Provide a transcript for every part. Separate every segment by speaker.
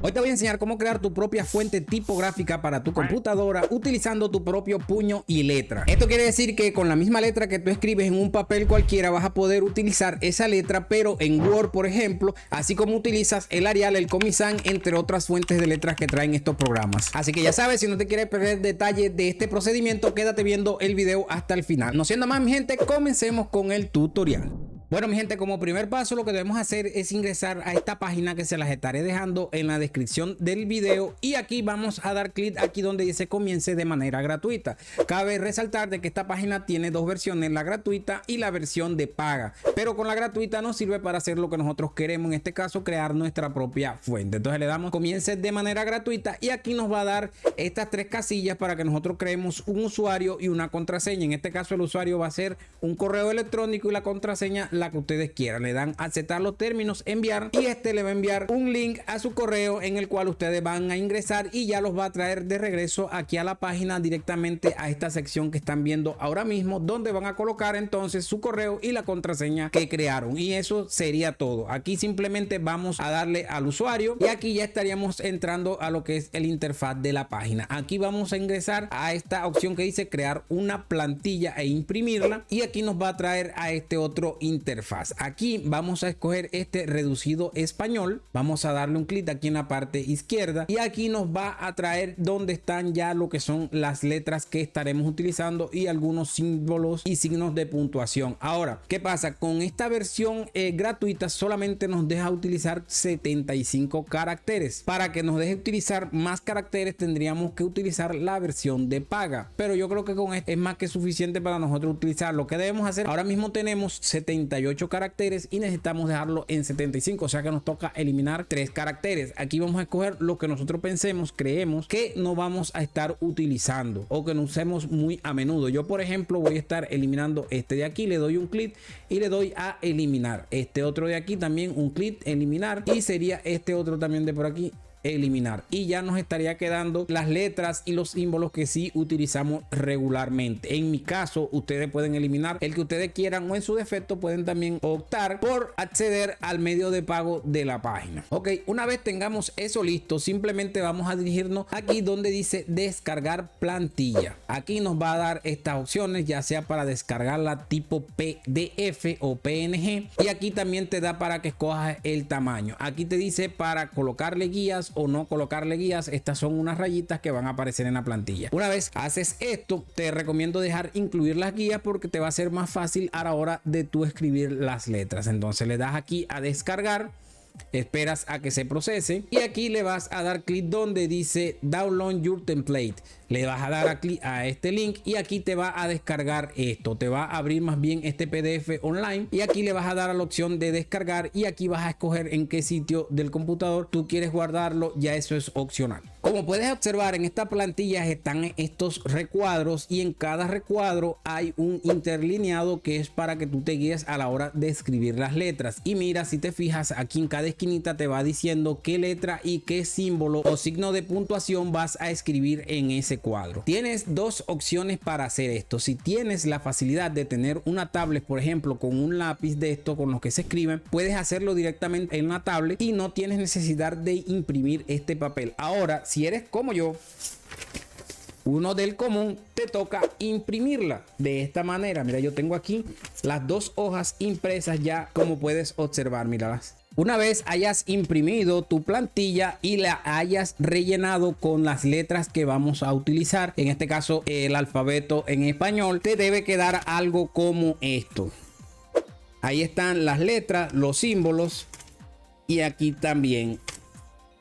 Speaker 1: Hoy te voy a enseñar cómo crear tu propia fuente tipográfica para tu computadora utilizando tu propio puño y letra. Esto quiere decir que con la misma letra que tú escribes en un papel cualquiera vas a poder utilizar esa letra, pero en Word, por ejemplo, así como utilizas el Arial, el Comic Sans, entre otras fuentes de letras que traen estos programas. Así que ya sabes, si no te quieres perder detalles de este procedimiento, quédate viendo el video hasta el final. No siendo más, mi gente, comencemos con el tutorial. Bueno, mi gente, como primer paso lo que debemos hacer es ingresar a esta página que se las estaré dejando en la descripción del video, y aquí vamos a dar clic aquí donde dice comience de manera gratuita. Cabe resaltar de que esta página tiene dos versiones, la gratuita y la versión de paga, pero con la gratuita nos sirve para hacer lo que nosotros queremos, en este caso crear nuestra propia fuente. Entonces le damos comience de manera gratuita y aquí nos va a dar estas tres casillas para que nosotros creemos un usuario y una contraseña. En este caso el usuario va a ser un correo electrónico y la contraseña la que ustedes quieran. Le dan a aceptar los términos, enviar, y este le va a enviar un link a su correo en el cual ustedes van a ingresar y ya los va a traer de regreso aquí a la página, directamente a esta sección que están viendo ahora mismo, donde van a colocar entonces su correo y la contraseña que crearon, y eso sería todo. Aquí simplemente vamos a darle al usuario y aquí ya estaríamos entrando a lo que es el interfaz de la página. Aquí vamos a ingresar a esta opción que dice crear una plantilla e imprimirla, y aquí nos va a traer a este otro interfaz. Aquí vamos a escoger este reducido español, vamos a darle un clic aquí en la parte izquierda y aquí nos va a traer donde están ya lo que son las letras que estaremos utilizando y algunos símbolos y signos de puntuación. Ahora, ¿qué pasa? Con esta versión gratuita solamente nos deja utilizar 75 caracteres. Para que nos deje utilizar más caracteres tendríamos que utilizar la versión de paga, pero yo creo que con esto es más que suficiente para nosotros utilizar. Lo que debemos hacer, ahora mismo tenemos 78 caracteres y necesitamos dejarlo en 75, o sea que nos toca eliminar 3 caracteres. Aquí vamos a escoger lo que nosotros pensemos, creemos que no vamos a estar utilizando o que no usemos muy a menudo. Yo, por ejemplo, voy a estar eliminando este de aquí, le doy un clic y le doy a eliminar. Este otro de aquí también un clic, eliminar, y sería este otro también de por aquí, eliminar, y ya nos estaría quedando las letras y los símbolos que sí utilizamos regularmente. En mi caso, ustedes pueden eliminar el que ustedes quieran o en su defecto pueden también optar por acceder al medio de pago de la página. Ok, una vez tengamos eso listo, simplemente vamos a dirigirnos aquí donde dice descargar plantilla. Aquí nos va a dar estas opciones, ya sea para descargarla tipo PDF o PNG, y aquí también te da para que escojas el tamaño. Aquí te dice para colocarle guías o no colocarle guías. Estas son unas rayitas que van a aparecer en la plantilla. Una vez haces esto, te recomiendo dejar incluir las guías porque te va a ser más fácil a la hora de tú escribir las letras. Entonces le das aquí a descargar, esperas a que se procese y aquí le vas a dar clic donde dice download your template. Le vas a dar clic a este link y aquí te va a descargar esto, te va a abrir más bien este PDF online, y aquí le vas a dar a la opción de descargar y aquí vas a escoger en qué sitio del computador tú quieres guardarlo, ya eso es opcional. Como puedes observar, en esta plantilla están estos recuadros y en cada recuadro hay un interlineado que es para que tú te guíes a la hora de escribir las letras. Y mira, si te fijas, aquí en cada esquinita te va diciendo qué letra y qué símbolo o signo de puntuación vas a escribir en ese cuadro. Tienes dos opciones para hacer esto. Si tienes la facilidad de tener una tablet, por ejemplo, con un lápiz de esto con los que se escriben, puedes hacerlo directamente en una tablet y no tienes necesidad de imprimir este papel. Ahora, si eres como yo, uno del común, te toca imprimirla de esta manera. Mira, yo tengo aquí las dos hojas impresas ya, como puedes observar, míralas. Una vez hayas imprimido tu plantilla y la hayas rellenado con las letras que vamos a utilizar, en este caso el alfabeto en español, te debe quedar algo como esto. Ahí están las letras, los símbolos, y aquí también.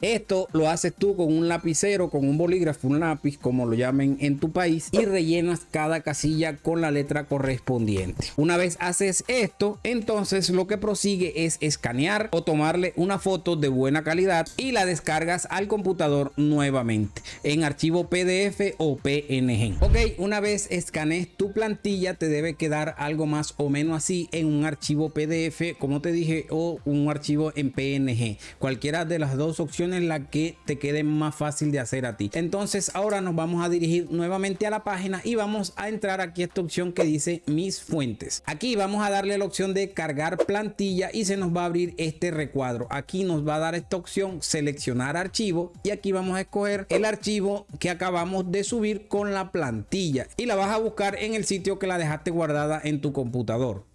Speaker 1: Esto lo haces tú con un lapicero, con un bolígrafo, un lápiz, como lo llamen en tu país, y rellenas cada casilla con la letra correspondiente. Una vez haces esto, entonces lo que prosigue es escanear o tomarle una foto de buena calidad y la descargas al computador nuevamente en archivo PDF o PNG. Ok, una vez escanees tu plantilla, te debe quedar algo más o menos así en un archivo PDF, como te dije, o un archivo en PNG. Cualquiera de las dos opciones opciones la que te quede más fácil de hacer a ti. Entonces ahora nos vamos a dirigir nuevamente a la página y vamos a entrar aquí a esta opción que dice mis fuentes. Aquí vamos a darle la opción de cargar plantilla y se nos va a abrir este recuadro. Aquí nos va a dar esta opción seleccionar archivo y aquí vamos a escoger el archivo que acabamos de subir con la plantilla y la vas a buscar en el sitio que la dejaste guardada en tu computador.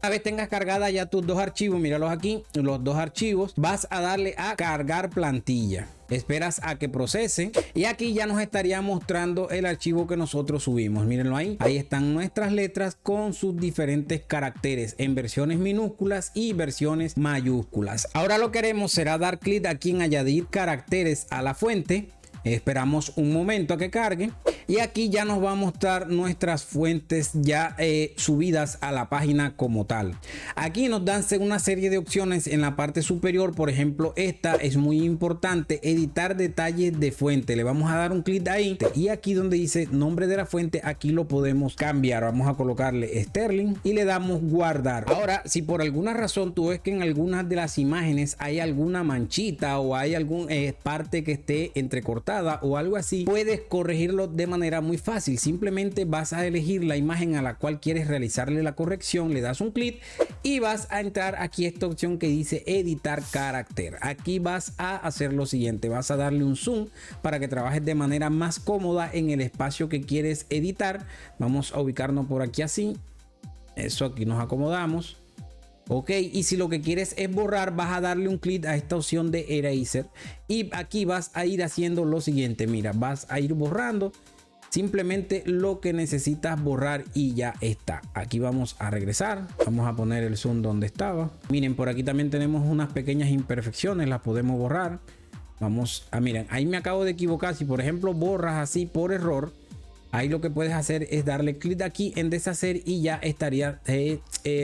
Speaker 1: Una vez tengas cargada ya tus dos archivos, míralos aquí, los dos archivos, vas a darle a cargar plantilla. Esperas a que procese y aquí ya nos estaría mostrando el archivo que nosotros subimos. Mírenlo ahí. Ahí están nuestras letras con sus diferentes caracteres en versiones minúsculas y versiones mayúsculas. Ahora lo que haremos será dar clic aquí en añadir caracteres a la fuente. Esperamos un momento a que cargue y aquí ya nos va a mostrar nuestras fuentes ya subidas a la página como tal. Aquí nos dan una serie de opciones en la parte superior. Por ejemplo, esta es muy importante, editar detalles de fuente. Le vamos a dar un clic ahí y aquí donde dice nombre de la fuente, aquí lo podemos cambiar. Vamos a colocarle Sterling y le damos guardar. Ahora, si por alguna razón tú ves que en algunas de las imágenes hay alguna manchita o hay alguna parte que esté entrecortada o algo así, puedes corregirlo de manera muy fácil. Simplemente vas a elegir la imagen a la cual quieres realizarle la corrección, le das un clic y vas a entrar aquí a esta opción que dice editar carácter. Aquí vas a hacer lo siguiente, vas a darle un zoom para que trabajes de manera más cómoda en el espacio que quieres editar. Vamos a ubicarnos por aquí así, eso, aquí nos acomodamos. Ok, y si lo que quieres es borrar, vas a darle un clic a esta opción de Eraser y aquí vas a ir haciendo lo siguiente. Mira, vas a ir borrando simplemente lo que necesitas borrar y ya está. Aquí vamos a regresar, vamos a poner el zoom donde estaba. Miren, por aquí también tenemos unas pequeñas imperfecciones, las podemos borrar. Vamos a, miren, ahí me acabo de equivocar. Si por ejemplo borras así por error, ahí lo que puedes hacer es darle clic aquí en deshacer y ya estaría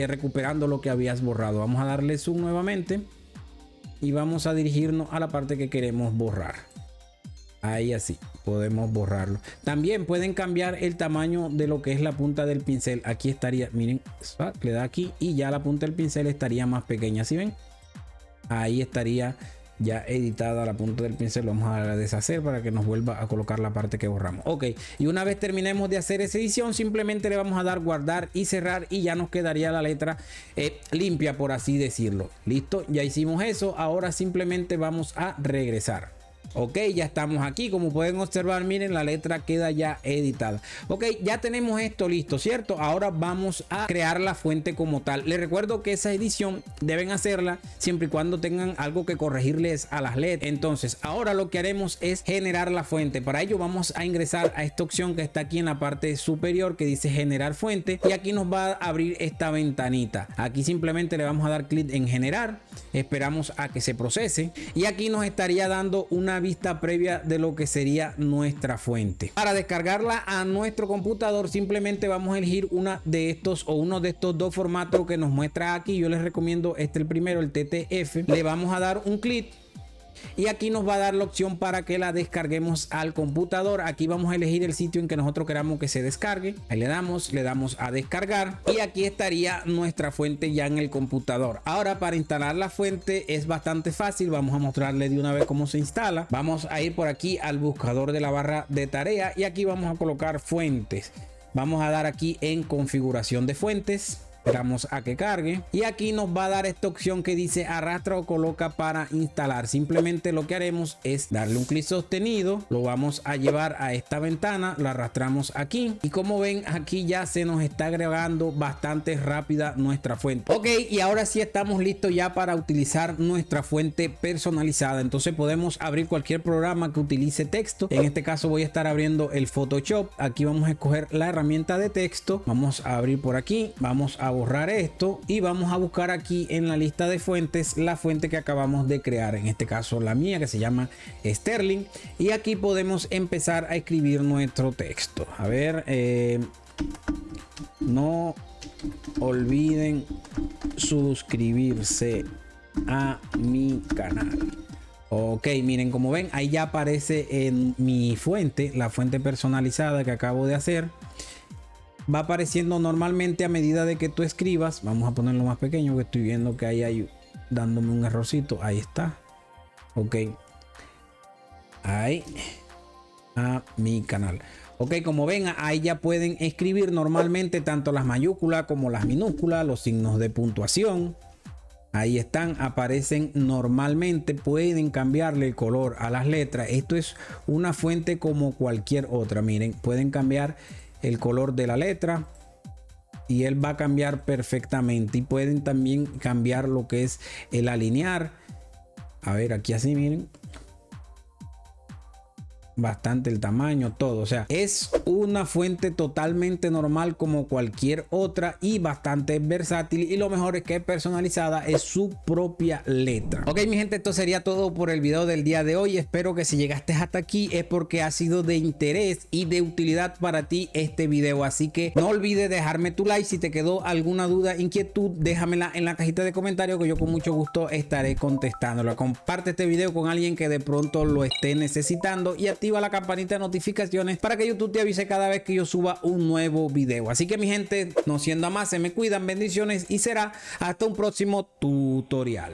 Speaker 1: recuperando lo que habías borrado. Vamos a darle zoom nuevamente y vamos a dirigirnos a la parte que queremos borrar. Ahí así podemos borrarlo. También pueden cambiar el tamaño de lo que es la punta del pincel. Aquí estaría, miren, le da aquí y ya la punta del pincel estaría más pequeña. ¿Sí ven? Ahí estaría ya editada la punta del pincel. Vamos a deshacer para que nos vuelva a colocar la parte que borramos. Ok, y una vez terminemos de hacer esa edición, simplemente le vamos a dar guardar y cerrar y ya nos quedaría la letra limpia, por así decirlo. Listo, ya hicimos eso. Ahora simplemente vamos a regresar. Ok, ya estamos aquí. Como pueden observar, miren, la letra queda ya editada. Ok, ya tenemos esto listo, ¿cierto? Ahora vamos a crear la fuente como tal. Les recuerdo que esa edición deben hacerla siempre y cuando tengan algo que corregirles a las letras. Entonces, ahora lo que haremos es generar la fuente. Para ello vamos a ingresar a esta opción que está aquí en la parte superior que dice generar fuente y aquí nos va a abrir esta ventanita. Aquí simplemente le vamos a dar clic en generar. Esperamos a que se procese y aquí nos estaría dando una vista previa de lo que sería nuestra fuente. Para descargarla a nuestro computador simplemente vamos a elegir una de estos o uno de estos dos formatos que nos muestra aquí. Yo les recomiendo el primero, el TTF. Le vamos a dar un clic y aquí nos va a dar la opción para que la descarguemos al computador. Aquí vamos a elegir el sitio en que nosotros queramos que se descargue. Ahí le damos a descargar y aquí estaría nuestra fuente ya en el computador. Ahora, para instalar la fuente es bastante fácil. Vamos a mostrarle de una vez cómo se instala. Vamos a ir por aquí al buscador de la barra de tarea y aquí vamos a colocar fuentes. Vamos a dar aquí en configuración de fuentes. Esperamos a que cargue y aquí nos va a dar esta opción que dice arrastra o coloca para instalar. Simplemente lo que haremos es darle un clic sostenido, lo vamos a llevar a esta ventana, lo arrastramos aquí y como ven aquí ya se nos está agregando bastante rápida nuestra fuente. Ok, y ahora sí estamos listos ya para utilizar nuestra fuente personalizada. Entonces podemos abrir cualquier programa que utilice texto. En este caso voy a estar abriendo el Photoshop. Aquí vamos a escoger la herramienta de texto, vamos a abrir por aquí, vamos a borrar esto y vamos a buscar aquí en la lista de fuentes la fuente que acabamos de crear, en este caso la mía, que se llama Sterling, y aquí podemos empezar a escribir nuestro texto. A ver, no olviden suscribirse a mi canal. Ok, miren, como ven ahí ya aparece en mi fuente, la fuente personalizada que acabo de hacer. Va apareciendo normalmente a medida de que tú escribas. Vamos a ponerlo más pequeño, que estoy viendo que ahí hay dándome un errorcito. Ahí está. Ok. Ahí. A mi canal. Ok, como ven, ahí ya pueden escribir normalmente tanto las mayúsculas como las minúsculas, los signos de puntuación. Ahí están, aparecen normalmente. Pueden cambiarle el color a las letras. Esto es una fuente como cualquier otra. Miren, pueden cambiar el color de la letra y él va a cambiar perfectamente. Y pueden también cambiar lo que es el alinear. A ver, aquí así, miren. Bastante el tamaño, todo. O sea, es una fuente totalmente normal como cualquier otra y bastante versátil. Y lo mejor es que es personalizada, es su propia letra. Ok, mi gente, esto sería todo por el video del día de hoy. Espero que si llegaste hasta aquí es porque ha sido de interés y de utilidad para ti este video. Así que no olvides dejarme tu like. Si te quedó alguna duda, inquietud, déjamela en la cajita de comentarios que yo con mucho gusto estaré contestándola. Comparte este video con alguien que de pronto lo esté necesitando y activa la campanita de notificaciones para que YouTube te avise cada vez que yo suba un nuevo video. Así que mi gente, no siendo más, se me cuidan, bendiciones y será hasta un próximo tutorial.